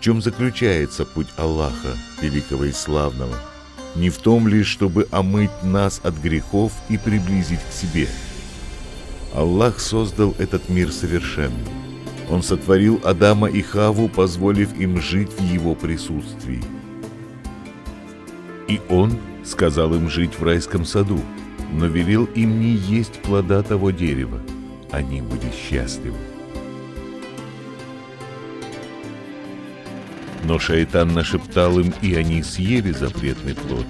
чем заключается путь Аллаха, великого и славного? Не в том лишь, чтобы омыть нас от грехов и приблизить к себе. Аллах создал этот мир совершенным. Он сотворил Адама и Хавву, позволив им жить в его присутствии. И Он сказал им жить в райском саду, но велел им не есть плода того дерева. Они были счастливы. Но шайтан нашептал им, и они съели запретный плод.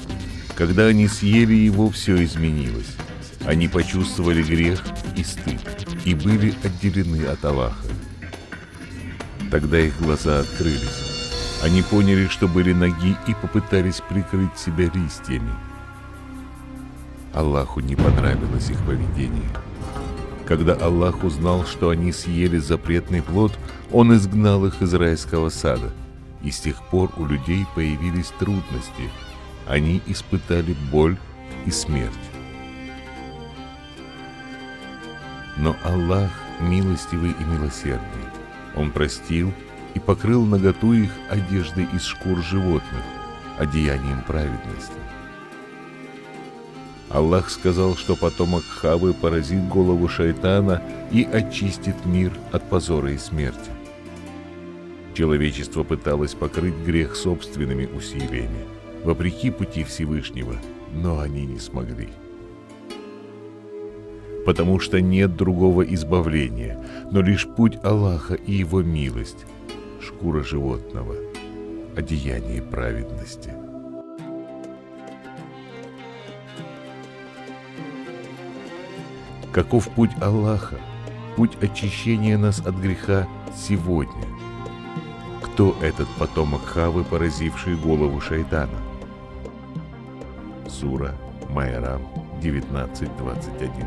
Когда они съели его, все изменилось. Они почувствовали грех и стыд, и были отделены от Аллаха. Тогда их глаза открылись. Они поняли, что были наги, и попытались прикрыть себя листьями. Аллаху не понравилось их поведение. Когда Аллах узнал, что они съели запретный плод, Он изгнал их из райского сада. И с тех пор у людей появились трудности. Они испытали боль и смерть. Но Аллах милостивый и милосердный. Он простил и покрыл наготу их одеждой из шкур животных, одеянием праведности. Аллах сказал, что потомок Хаввы поразит голову шайтана и очистит мир от позора и смерти. Человечество пыталось покрыть грех собственными усилиями, вопреки пути Всевышнего, но они не смогли. Потому что нет другого избавления, но лишь путь Аллаха и Его милость, шкура животного, одеяние праведности. Каков путь Аллаха, путь очищения нас от греха сегодня? Кто этот потомок Хаввы, поразивший голову шайтана? Сура Майрам 19:21.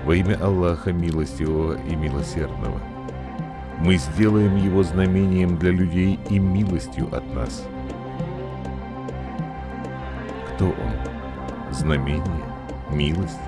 Во имя Аллаха Милостивого и Милосердного. Мы сделаем его знамением для людей и милостью от нас. Кто он? Знамение? Милость?